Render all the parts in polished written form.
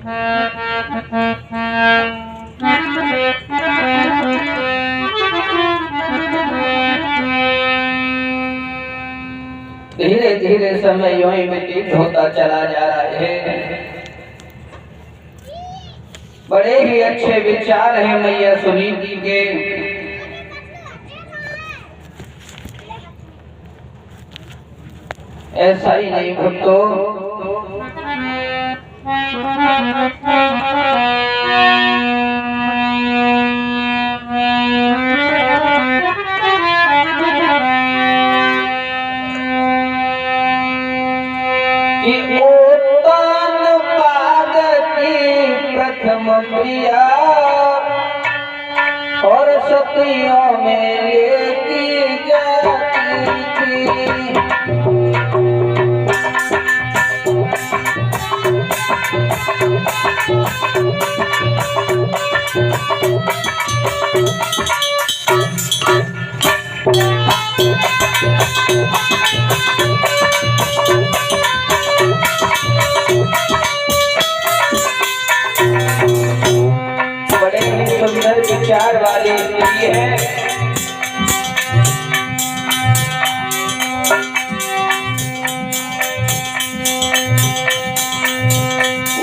धीरे धीरे समय यूं ही व्यतीत होता चला जा रहा है। बड़े ही अच्छे विचार हैं मैया सुनीति के। ऐसा ही नहीं भक्तों, प्रथम प्रिया और सतियों में लेती जाती थी। सुंदर विचार वाली स्त्री है।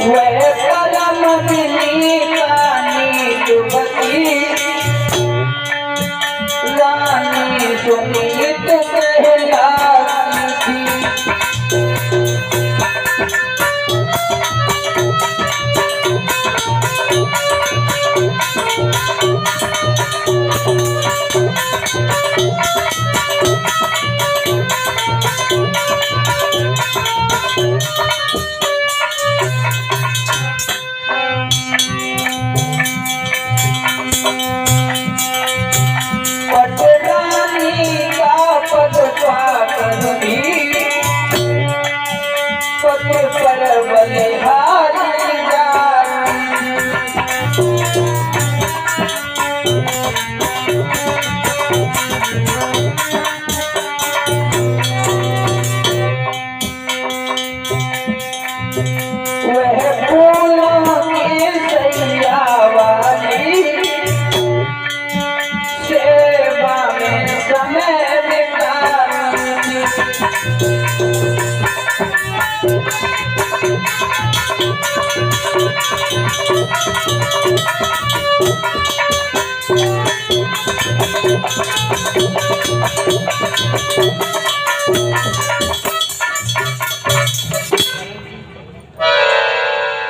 वह परम दिली रानी डुबती, रानी सुनीत कहलाती थी।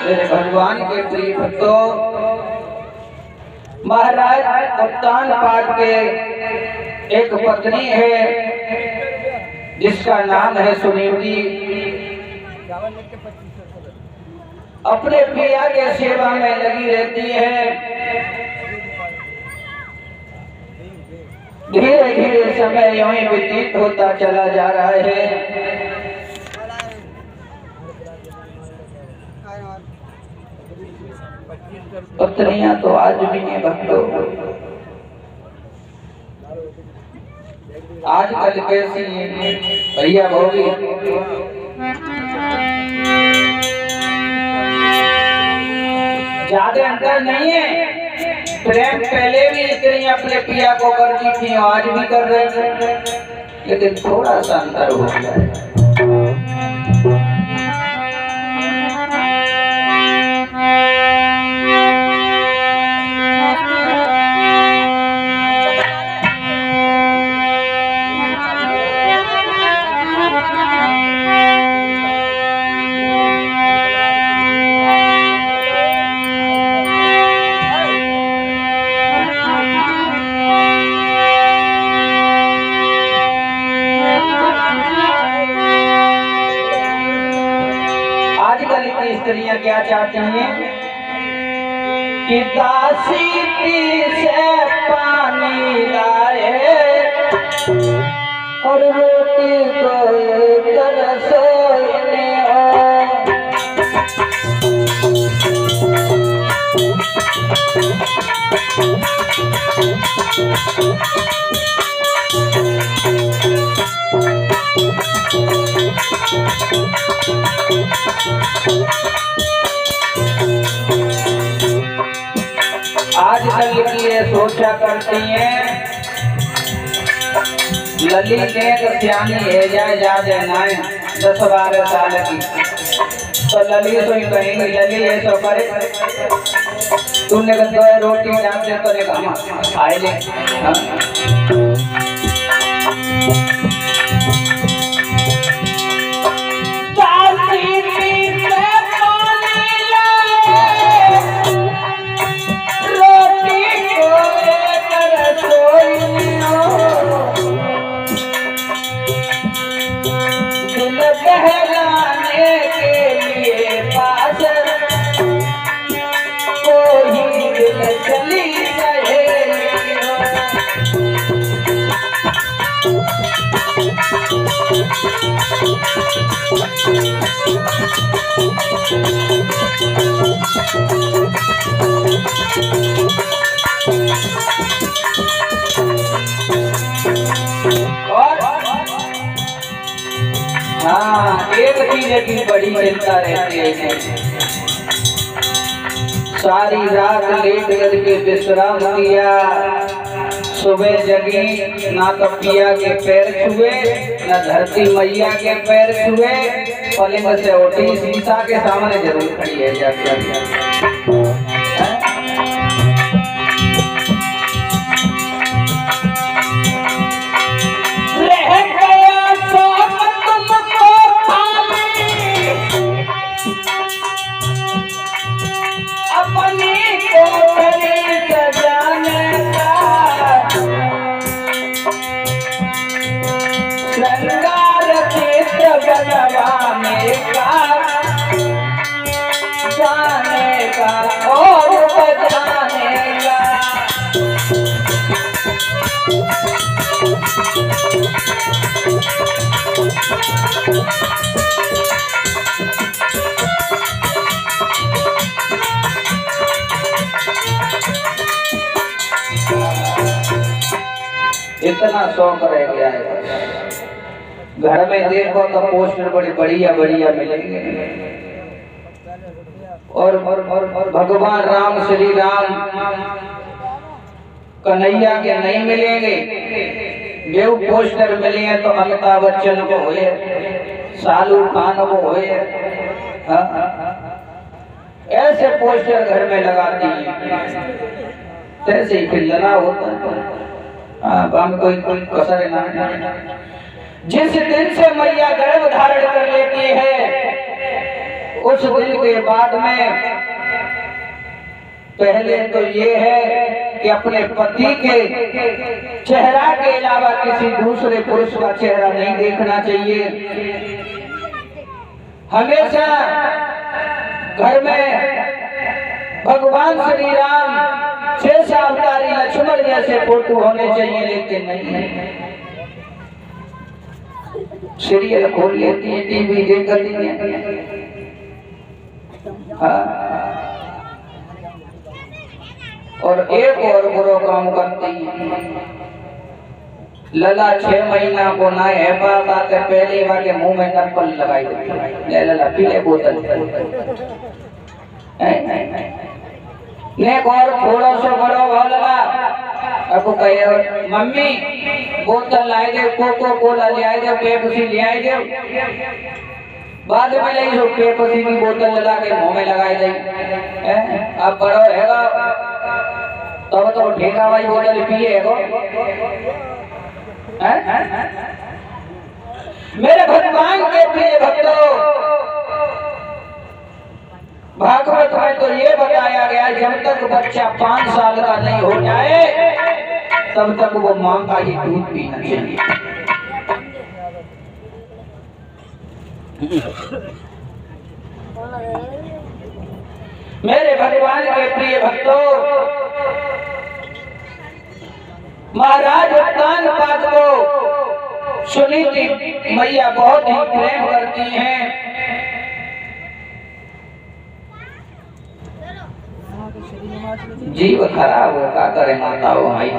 मेरे भगवान के प्रिय भक्तों, महाराज कप्तान पाठ के एक पत्नी है जिसका नाम है सुनीति। अपने पिया के सेवा में लगी रहती है। धीरे धीरे समय यूं ही व्यतीत होता चला जा रहा है। पत्नियां तो आज भी नहीं भक्तों, आजकल कैसी भैया भोगी ज्यादा अंतर नहीं है। प्रेम पहले भी स्त्रियां अपने पिया को करती थी, आज भी कर रहे हैं, लेकिन थोड़ा सा अंतर हो गया है। स्त्रियां क्या चाहती हैं कि दासी से पानी लाए और रोटी को रसोई करती हैं लली ने तो सियानी है जाए जादे नाए 10-12 साल की तो लली तो ही कहेंगे लली ये तो करे तूने दो रोटी डाल दे तो ने कहा खाए ले हाँ एक चीज की बड़ी चिंता रहती है सारी रात लेट करके विश्राम किया सुबह जगी ना तो पिया के पैर छुए ना धरती मैया के पैर छुए पलंग से उठी शीशा के सामने जरूर खड़ी है जाकर जाने का और बजाने का इतना शौक रह गया है घर में देखो तो पोस्टर बड़ी बढ़िया बढ़िया मिलेंगे और भगवान राम श्री राम कन्हैया के नहीं मिलेंगे जो पोस्टर मिले हैं तो अमिताभ बच्चन को हुए शाहरुख खान को हुए ऐसे पोस्टर घर में लगाती हैं जैसे ही खिलना होता है कोई कसर ना जिस दिन से मैया गर्भ धारण कर लेती है उस दिन के बाद में पहले तो ये है कि अपने पति के चेहरा के अलावा किसी दूसरे पुरुष का चेहरा नहीं देखना चाहिए। हमेशा घर में भगवान श्री राम 6 अवतारी लक्ष्मण जैसे फोटो होने चाहिए, लेकिन नहीं है। सीरियल खोल लेती है, टीवी देख लेती है। और एक और बुरा काम करती है, लला 6 महीना को ना है पापा के पहले वाले मुंह में नप्पल लगाई देती है। लला पीले बोतल एक और थोड़ा सा बड़ा भाव लगा आपको कहे मम्मी बोतल लाए दे, कोको कोला ले आए दे, पेप्सी ले आए दे। बाद में ले जो पेप्सी की बोतल लगा के मुंह में लगाई दे। अब बड़ो हैगा तब तो ठेका वाली बोतल पिएगो। मेरे भगवान के प्रिय भक्तों, भागवत में तो ये बताया गया जब तक बच्चा 5 साल का नहीं हो जाए तब तक वो मां का ही दूध पीना चाहिए। मेरे भगवान के प्रिय भक्तों, महाराज उत्तान पाद को सुनीति मैया बहुत ही प्रेम करती हैं। जीव खराब हो का करे माता हो भाई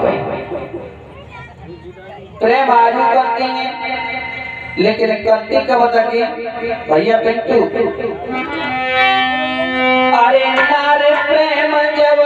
प्रेम आजू करती हैं, लेकिन करती कब तक भैया पिंटू अरे नारे प्रेम जब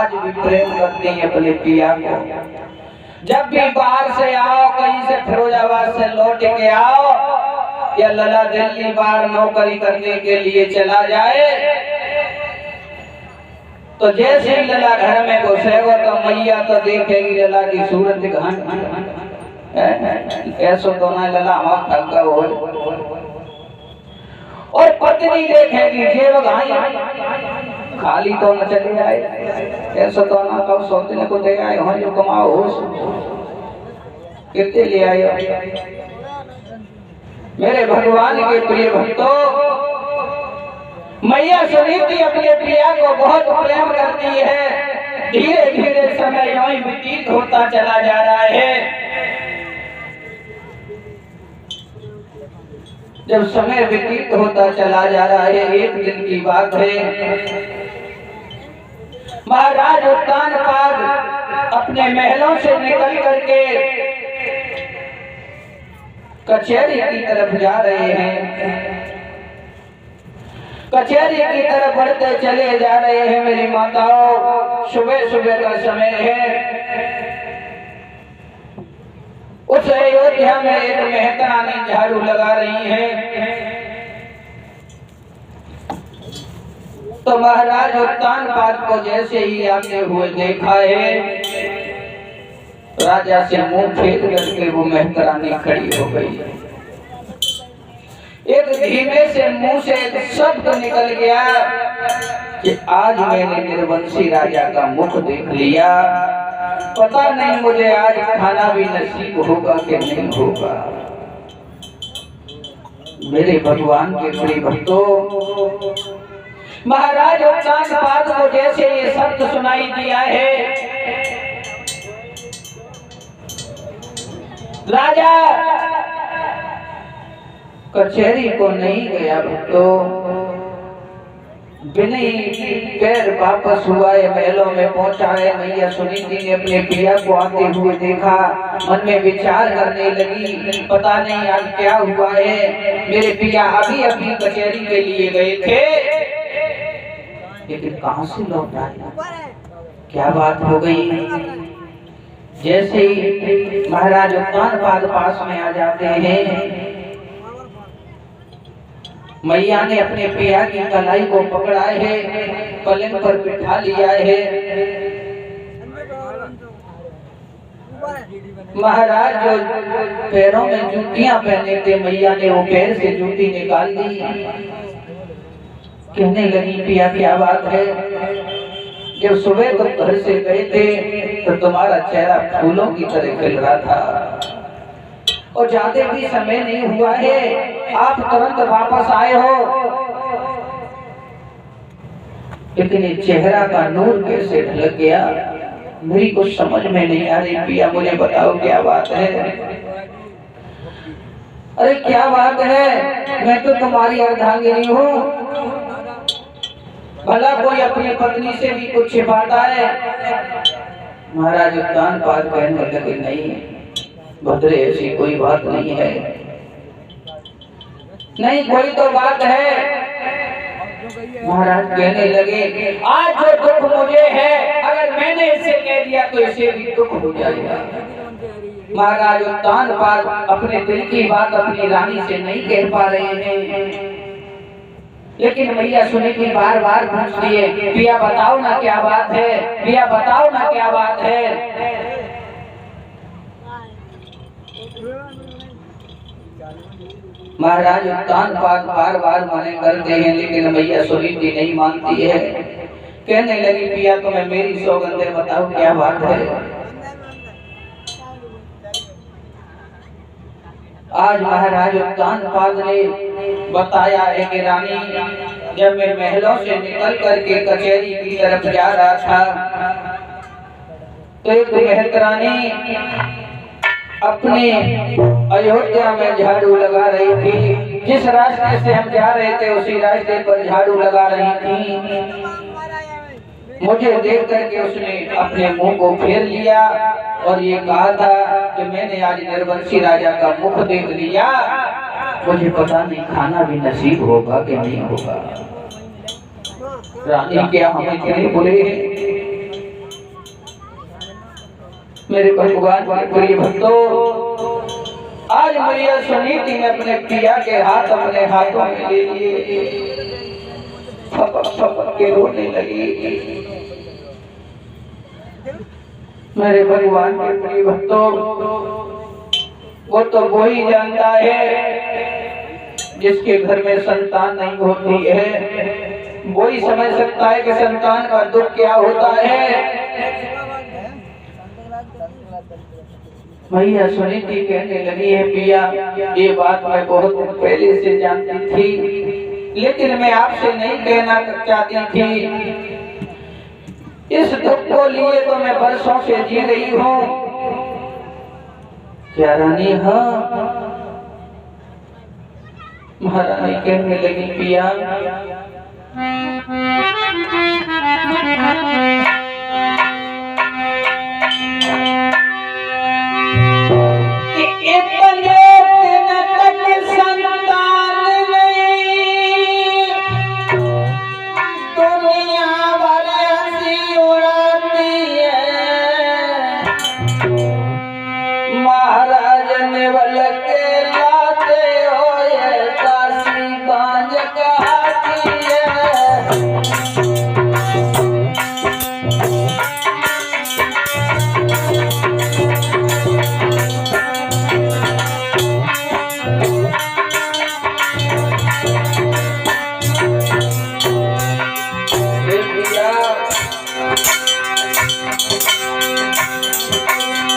आज भी प्रेम करती हैं अपने पिया को। जब भी बाहर से आओ, कहीं से फिरोजाबाद से लौट के आओ, या लला दिल्ली बाहर नौकरी करने के लिए चला जाए, तो जैसे ही लला घर में घुसेगा तो मैया तो देखेगी लला की सूरत ऐसा तो ना लला हमारा थका हो, और पत्नी देखेगी जेब खाली तो न चले आए, ऐसा तो ना कब सोचने को दे आए हो जो कमाओ हो कितने ले आए। मेरे भगवान के प्रिय भक्तों, मैया सुनीति अपने प्रिया को बहुत प्रेम करती है। धीरे धीरे समय यूं ही व्यतीत होता चला जा रहा है। जब समय व्यतीत होता चला जा रहा है, एक दिन की बात है, महाराज उत्तानपाद अपने महलों से निकल करके कचहरी की तरफ जा रहे हैं। कचहरी की तरफ बढ़ते चले जा रहे हैं मेरी माताओं। सुबह सुबह का समय है। उस अयोध्या में एक मेहतरानी झाड़ू लगा रही है। तो महाराज उत्तानपाद को जैसे ही आते हुए देखा है, राजा से मुंह फेर करके वो मेहतरानी खड़ी हो गई। एक धीमे से मुंह से एक शब्द निकल गया कि आज मैंने निर्वंशी राजा का मुख देख लिया, पता नहीं मुझे आज खाना भी नसीब होगा कि नहीं होगा। मेरे भगवान के प्रिय भक्तों, महाराज उत्तानपाद को जैसे ये शब्द सुनाई दिया है, राजा कचहरी को नहीं गया भक्तों, बिना पैर वापस हुआ है, महलों में पहुंचा है। मैया सुनीति ने अपने पिया को आते हुए देखा, मन में विचार करने लगी, पता नहीं आज क्या हुआ है। मेरे पिया अभी अभी कचहरी के लिए गए थे, लेकिन कहां से लौट आए, क्या बात हो गई। जैसे ही महाराज उत्तानपाद पास में आ जाते हैं, मैया ने अपने पिया की कलाई को पकड़ा है, पलंग पर बिठा लिया है। महाराज जो पैरों में जूतियां पहने थे, मैया ने वो पैर से जूती निकाल दी। कहने लगी, पिया क्या बात है, जब सुबह तुम घर से गए थे तो तुम्हारा चेहरा फूलों की तरह खिल रहा था, और जाते भी समय नहीं हुआ है, आप तुरंत वापस आए हो, लेकिन ये चेहरा का नूर कैसे ढल गया, मेरी कुछ समझ में नहीं आ रही। पिया मुझे बताओ क्या बात है। अरे क्या बात है, मैं तो तुम्हारी अर्धांगिनी हूँ, भला कोई अपनी पत्नी से भी कुछ छिपाता है। महाराज उत्तानपाद कहने लगे, नहीं भद्रे, ऐसी कोई बात नहीं है। नहीं कोई तो बात है। महाराज कहने लगे, आज जो दुख मुझे है, अगर मैंने इसे कह दिया तो इसे भी दुख हो जाएगा। महाराज उत्तानपाद अपने दिल की बात अपनी रानी से नहीं कह पा रहे हैं, लेकिन मैया सुनीति बार बार पूछ रही है, पिया बताओ ना क्या बात है, पिया बताओ ना क्या बात है। महाराज उत्तानपाद बार बार मना करते हैं, लेकिन मैया सुनीति नहीं मानती है। कहने लगी, पिया तुम्हें मेरी सौगंध है, बताओ क्या बात है। आज महाराज उत्तानपाद ने बताया है कि रानी, जब मैं महलों से निकल करके कचहरी की तरफ जा रहा था, तो एक मेहतरानी अपने अयोध्या में झाड़ू लगा रही थी। जिस रास्ते से हम जा रहे थे उसी रास्ते पर झाड़ू लगा रही थी। मुझे देख करके उसने अपने मुंह को फेर लिया और ये कहा था कि मैंने आज निर्वंशी राजा का मुख देख लिया, मुझे पता नहीं खाना भी नसीब होगा कि नहीं होगा। रानी क्या हमें क्यों बोले, मेरे भगवान के प्रिय भक्तों, आज मैया सुनीति ने अपने पिया के हाथ अपने हाथों में ले लिए, फपक फपक के रोने लगी। मेरे भगवान के प्रिय भक्तों, वो तो वही जानता है जिसके घर में संतान नहीं होती है, वही समझ सकता है कि संतान का दुख क्या होता है। मैया सुनीति कहने लगी है, पिया ये बात मैं बहुत पहले से जानती थी, लेकिन मैं आपसे नहीं कहना चाहती थी। इस दुख को लिए तो मैं बरसों से जी रही हूँ। क्या रानी? हाँ। महारानी कहने लगी, पिया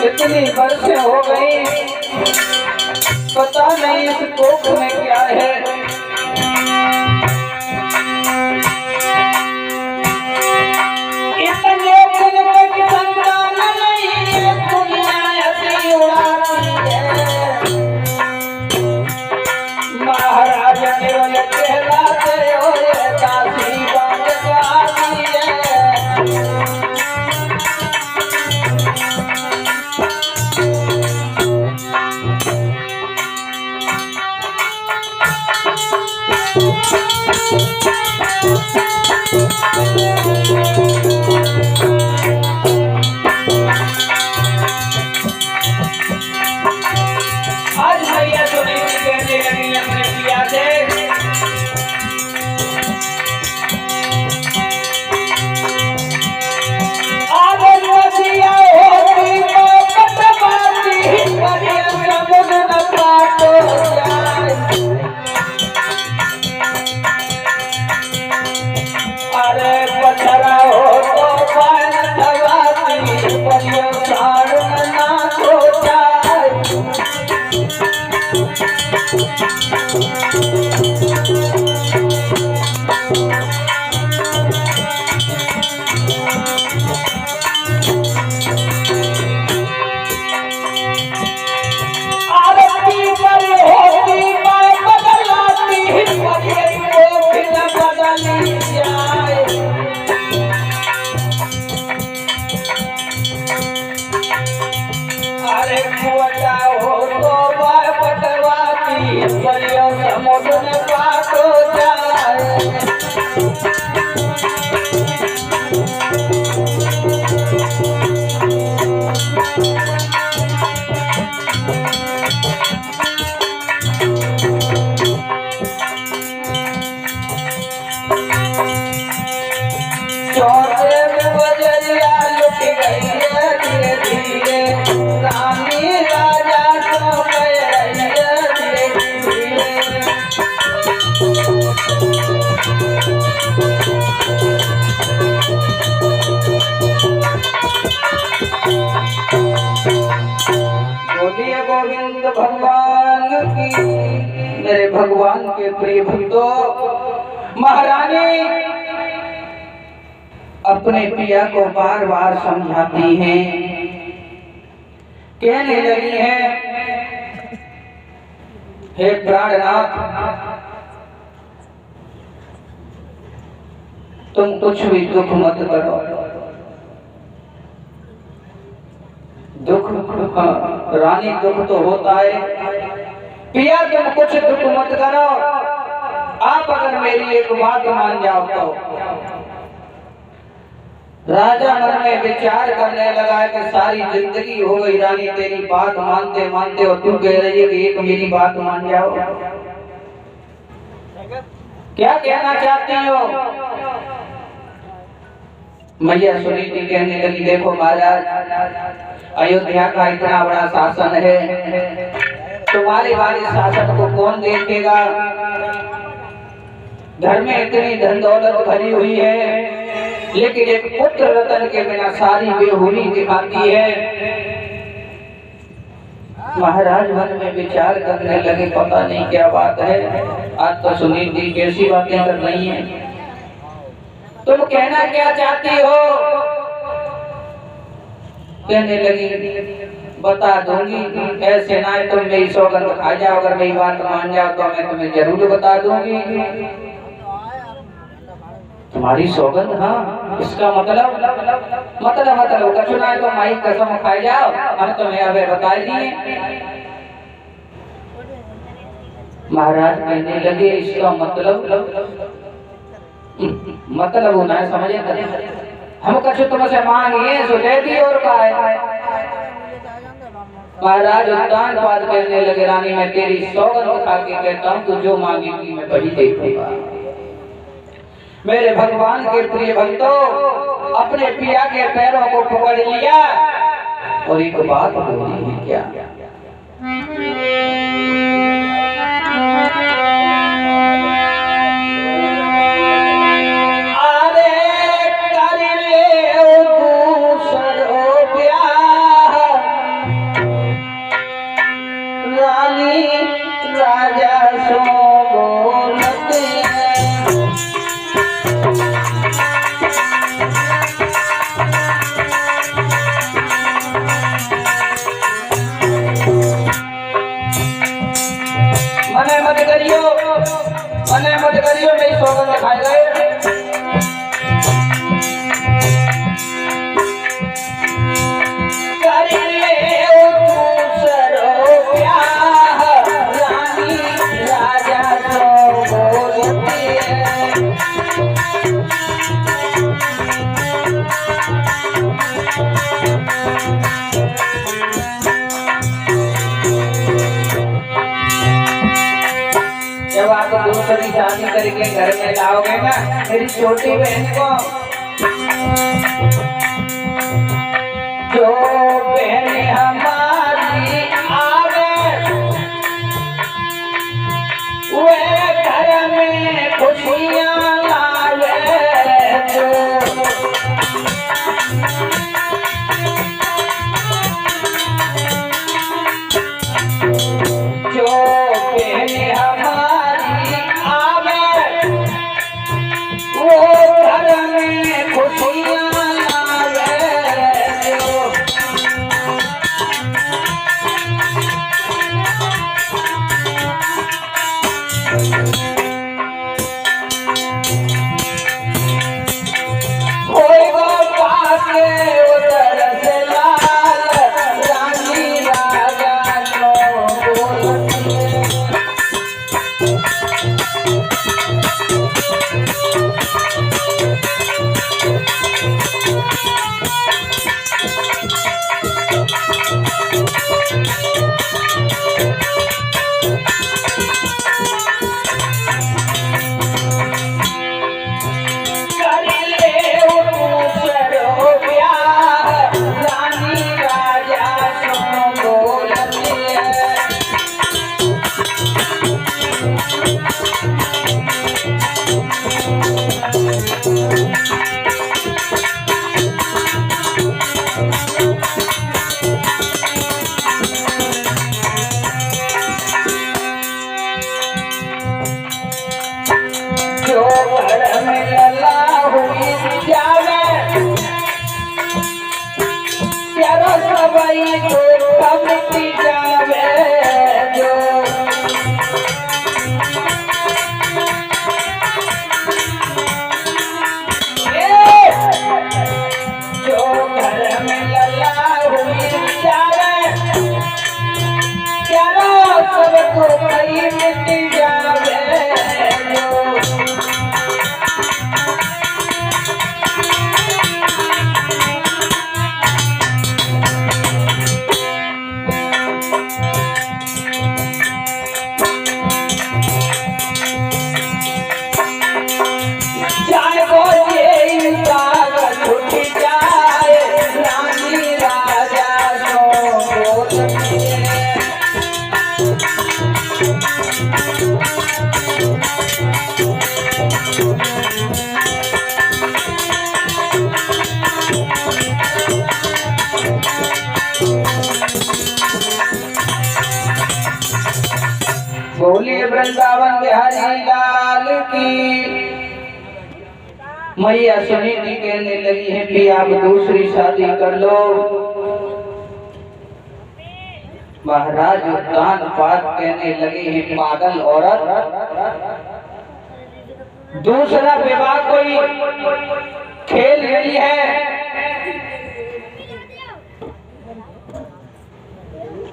इतनी वर्षें हो गई, पता नहीं इस कोख में क्या है। इतने दिन तक संतान नहीं, दुनिया ऐसी उड़ाती है। महाराज केवल कहलाते हो, दासी बात गाती है। आज मैया सुनीति कहने लगी अपने पिया से, अरे पथरा हो तो पान दबाती, परियो साड़ ना हो जाए। आरती पर होती मैं बदलाती, परियो को फिर बदली जाए। अरे कुआटा हो तो बाय पटवाती, परियो समुद्र में पाट हो जाए। चौथे में बजरिया लुट गई है धीरे धीरे, रानी राजा तो गए रही है धीरे धीरे। बोलिए गोविंद भगवान की। मेरे भगवान के प्रिय भक्तों, महारानी अपने पिया को बार बार समझाती हैं, कहने लगी है, हे प्राणनाथ, तुम कुछ भी दुख मत करो। दुख, रानी दुख तो होता है, पिया तुम कुछ दुख मत करो। आप अगर मेरी एक बात मान जाओ तो राजा मन में विचार करने लगा कि सारी जिंदगी हो गई रानी तेरी बात मानते मानते, और तू कह रही है कि एक मेरी बात मान जाओ। क्या कहना चाहती हो? मैया सुनीति कहने लगी, देखो महाराज, अयोध्या का इतना बड़ा शासन है, तुम्हारे वाले शासन को कौन देखेगा? घर में इतनी धन दौलत भरी हुई है, लेकिन एक पुत्र रतन के बिना सारी बेहुरी दिखाती है। महाराज मन में विचार करने लगे, पता नहीं क्या बात है, आज तो सुनीति कैसी बातें कर रही हैं। तुम कहना क्या चाहती हो? कहने लगी, बता दूंगी, ऐसे ना तुम मेरी सौगंध खा जाओ, अगर मेरी बात मान जाओ तो मैं तुम्हें जरूर बता दूंगी। तुम्हारी सौगंध? हाँ, इसका मतलब कछु ना तो माई कसम खा जाओ, हम तुम्हें अबे बता दिए। महाराज कहने लगे, इसका मतलब होना है, समझे? हम कछु तुमसे मांगिए सो दे दी, और का है? महाराज उद्यान पाद कहने लगे, रानी मैं तेरी सौगंध खा के कहता हूँ, तू जो मांगेगी मैं वही दे दूंगा। मेरे भगवान के प्रिय भक्तों, अपने पिया के पैरों को पकड़ लिया और एक बात बोली है, क्या? मत करियो, मेरी सौगंध खाए गए। जब आप दूसरी शादी करके घर में लाओगे ना मेरी छोटी बहन को, जो बहन हमारी आवे वह घर में खुशियां लावे। जो बहन हमारी आवे वो घर में खुशियां लावे। कोई वो पास उधर से लाल रानी राजा को बोलती है। जो घर में लला हुई जावे प्यारो सबाई को कमिटी जावे। जो घर में लला हुई जावे प्यारो सबको कहीं मिटी जावे। बोलिए वृंदावन बिहारी लाल की। मैया सुनीति कहने लगी है कि आप दूसरी शादी कर लो। महाराज उत्तानपाद कहने लगे हैं पागल औरत, दूसरा विवाह कोई खेल रही है?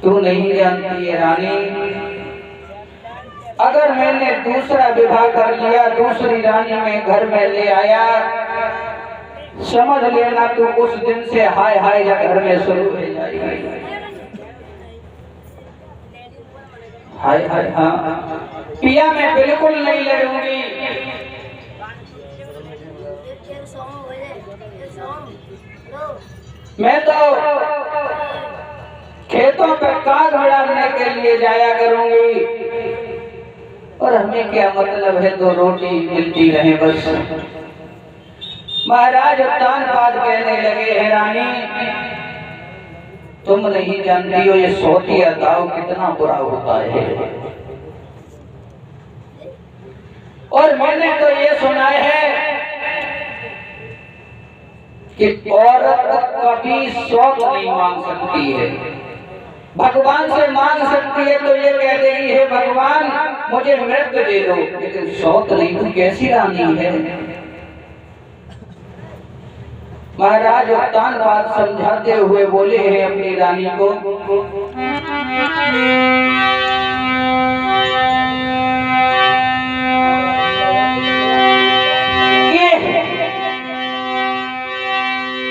तू नहीं जानती है रानी, अगर मैंने दूसरा विवाह कर लिया, दूसरी रानी में घर में ले आया, समझ लेना तू उस दिन से हाय हाय या घर में शुरू हो जाएगी। हाय हाय हाँ पिया मैं बिल्कुल नहीं लड़ूंगी। मैं तो खेतों पर काग उड़ाने के लिए जाया करूंगी, और हमें क्या मतलब है, तो रोटी मिलती रहे बस। महाराज उत्तानपाद कहने लगे हैं रानी, तुम नहीं जानती हो ये सोतिया दाव कितना बुरा होता है। और मैंने तो ये सुना है कि औरत कभी शौक नहीं मांग सकती है, भगवान से मांग सकती है तो ये कह देगी है भगवान मुझे मृत्यु दे दो, लेकिन शौक नहीं। तू कैसी रानी है? महाराज उत्तानपाद समझाते हुए बोले हैं अपनी रानी को,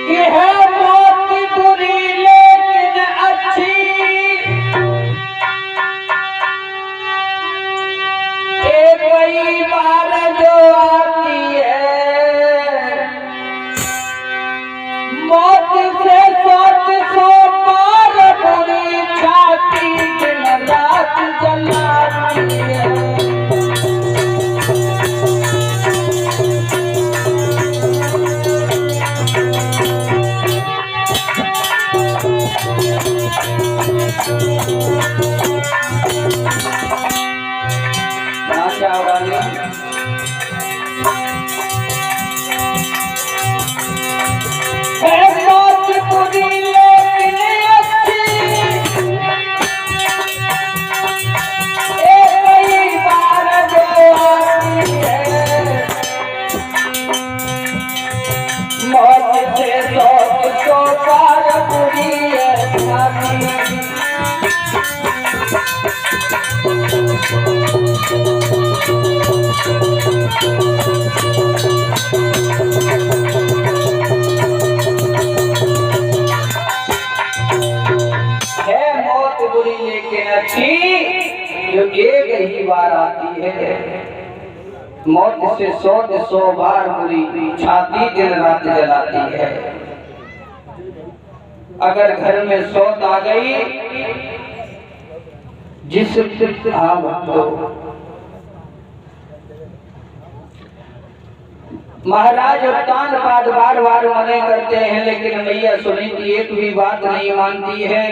ये है मौत बुरी लेकिन अच्छी, कई बार जो आती है, मौत से सौ बार बुरी छाती दिन रात जलाती है। जो एक ही बार आती है, मौत से सौ बार बुरी छाती दिन रात जलाती है। अगर घर में सौत आ गई, जिस महाराज उत्तानपाद बार बार मने करते हैं, लेकिन मैया सुनीति एक भी बात नहीं मानती है।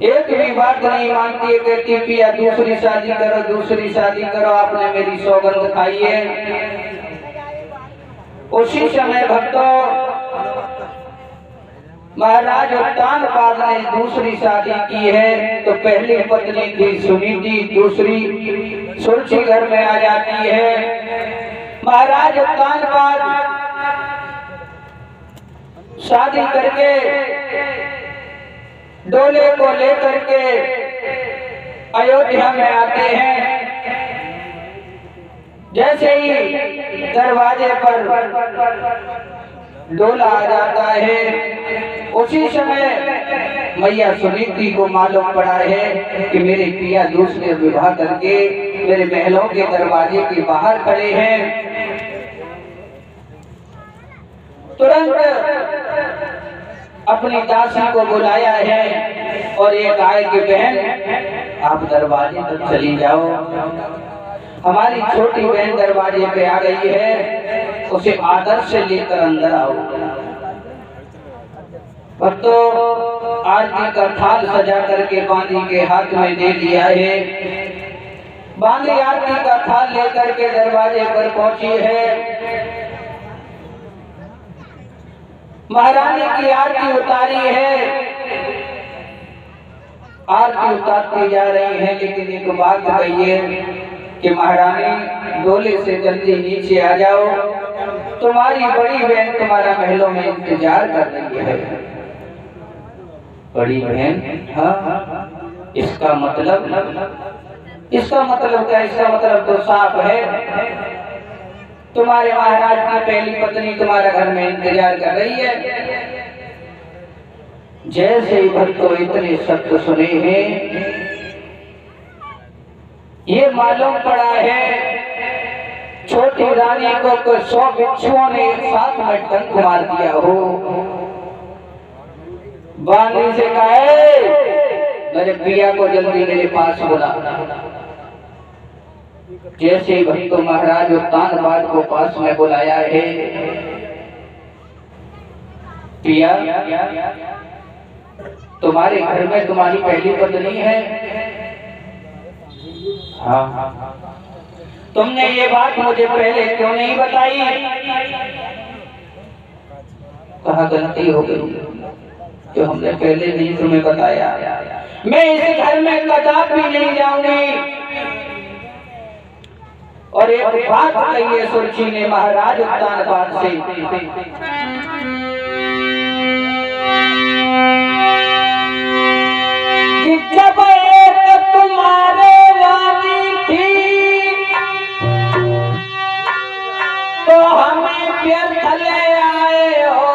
एक भी बात नहीं मानती है, कहती पिया दूसरी शादी करो, दूसरी शादी करो, आपने मेरी सौगंध खाई है। उसी समय भक्तों महाराज उत्तानपाद ने दूसरी शादी की है, तो पहली पत्नी थी सुनीति, दूसरी सुरक्षी घर में आ जाती है। महाराज उत्तानपाद शादी करके डोले को लेकर के अयोध्या में आते हैं। जैसे ही दरवाजे पर डोला आ जाता है, उसी समय मैया सुनीति को मालूम पड़ा है कि मेरे पिया दूसरे विवाह करके मेरे महलों के दरवाजे के बाहर खड़े हैं। तुरंत अपनी दासी को बुलाया है और ये कहा कि बहन आप दरवाजे पर चली जाओ, हमारी छोटी बहन दरवाजे पे आ गई है, उसे आदर से लेकर अंदर आओ। भक्तों, आरती का थाल सजा करके बांदी के हाथ में दे दिया है। बांदी आरती का थाल लेकर के दरवाजे पर पहुंची है। महारानी की आरती उतारी है। आरती उतारती जा रही है, लेकिन एक बात कहिए कि महारानी डोले से जल्दी नीचे आ जाओ, तुम्हारी बड़ी बहन तुम्हारा महलों में इंतजार कर रही है। बड़ी बहन? हाँ, इसका मतलब क्या? इसका मतलब तो साफ है, तुम्हारे महाराज की पहली पत्नी तुम्हारे घर में इंतजार कर रही है। जैसे ही भक्तों इतने शब्द सुने हैं, ये मालूम पड़ा है छोटी रानी को 100 बिच्छुओं ने एक साथ में डंक मार दिया हो। बांदी से कहा, मेरे पिया को जल्दी मेरे पास बुला। जैसे ही भक्तों महाराज उत्तानपाद को पास में बुलाया है, पिया तुम्हारे घर में तुम्हारी पहली पत्नी है? हाँ। तुमने ये बात मुझे पहले क्यों नहीं बताई? कहा गलती हो गई जो हमने पहले नहीं तुम्हें बताया। मैं इस घर में कदापि नहीं जाऊंगी। और एक बात कही है सुरची ने महाराज उत्तानपाद से, कि जब एक तुम्हारे रानी थी तो हमें व्यर्थ ले आए हो।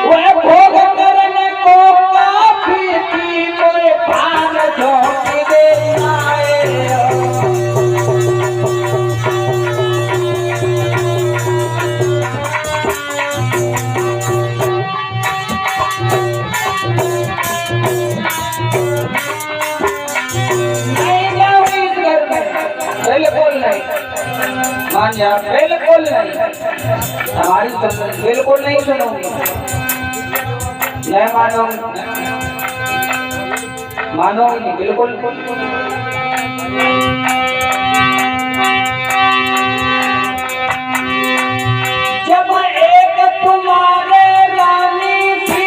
वह भोग करने को काफी थी, कोई भान झोंक दे आए हो। नहीं जाऊंगी इस घर में, बिल्कुल नहीं। मान जा, बिल्कुल नहीं। हमारी बिल्कुल नहीं सुनूंगी, नहीं मानोगी बिल्कुल। जब एक तुम्हारे रानी थी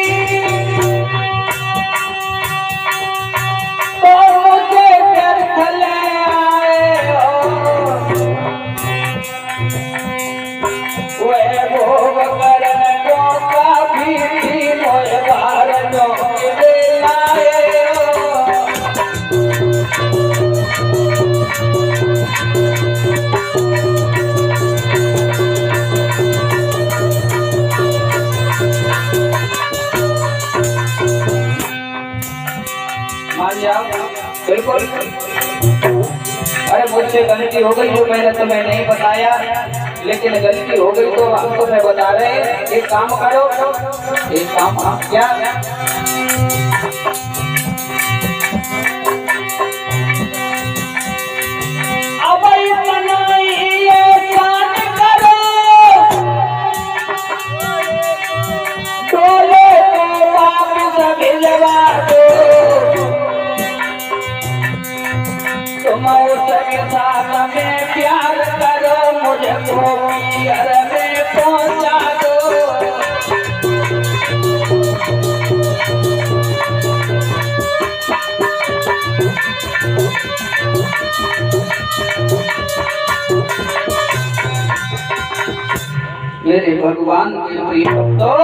तो मुझे व्यर्थ ले आए हो। वह भोग करने को काफी थी, मोए बार झोंक दे आए हो। मान जाओ, बिल्कुल। अरे मुझसे गलती हो गई जो मैंने तुम्हें नहीं बताया, लेकिन गलती हो गई तो हम तुम्हें बता रहे हैं। एक काम करो, एक काम क्या? अब इतना ही एहसान करो, डोले को वापस भिजवा दो। तुम उसके साथ में प्यार करो, मुझको पियर में पहुंचा दो। मेरे भगवान के प्रिय भक्तों,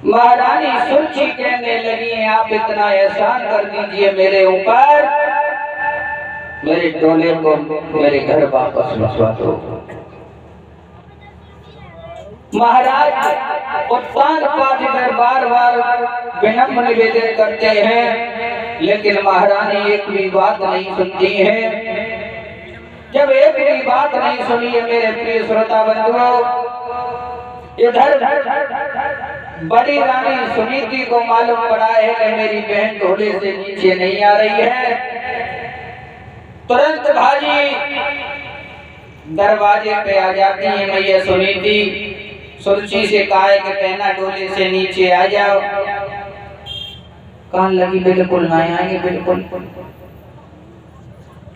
महारानी सुरची कहने लगी, आप इतना एहसान कर दीजिए मेरे ऊपर, मेरे डोले को मेरे घर वापस भिजवा दो। महाराज उत्तानपाद दरबार बार विनम्र निवेदन करते हैं, लेकिन महारानी एक भी बात नहीं सुनती है। जब एक भी बात नहीं सुनी है मेरे प्रिय श्रोता बंधुओं, इधर बड़ी रानी सुनीति को मालूम पड़ा है कि मेरी बहन घोड़े से नीचे नहीं आ रही है। तुरंत भाजी दरवाजे पे आ जाती है मैया सुनीति, सुरुचि से कहा है कि पहना डोले से नीचे आ जाओ। कान लगी बिल्कुल ना आएंगे, बिल्कुल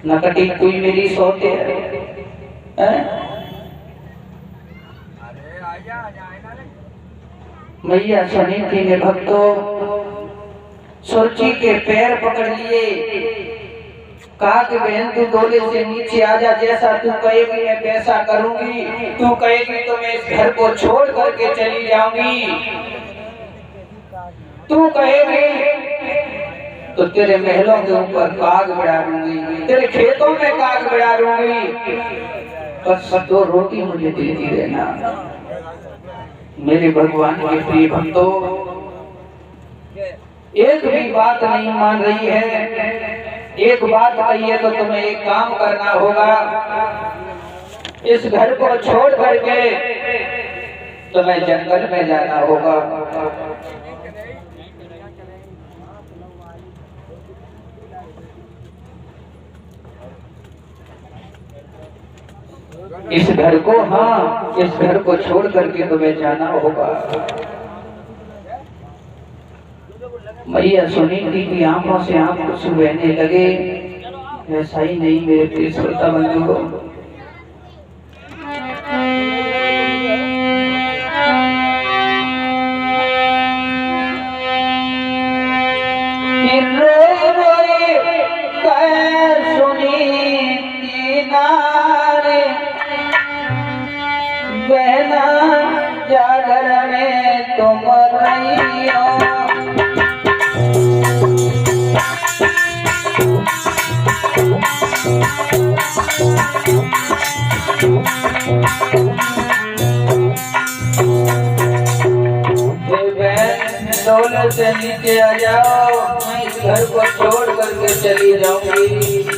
नकटी कोई मेरी सोते है। मैया सुनीति ने भक्तों सुरुचि के पैर पकड़ लिए, कहा कि बहन तू डोले से नीचे आ जा, जैसा तू कहेगी मैं वैसा करूंगी, तू कहेगी तो मैं इस घर को छोड़ करके चली जाऊंगी, तू कहेगी तो तेरे महलों के ऊपर काग बिड़ा दूंगी, तेरे खेतों में काग बिड़ा दूंगी, बस 2 रोटी मुझे देती रहना। मेरे भगवान के प्रिय भक्तों एक भी बात नहीं मान रही है। एक बात कही है तो तुम्हें एक काम करना होगा, इस घर को छोड़ करके तुम्हें जंगल में जाना होगा। इस घर को, हाँ इस घर को छोड़ करके तुम्हें जाना होगा। मैया सुनीति की आंखों से आंसू बहने लगे। ऐसा ही नहीं मेरे प्रिय श्रोता बंधुओं, बहना जागर में तुम रही हो, डोले से नीचे आ जाओ, मैं इस घर को छोड़ करके चली जाऊंगी।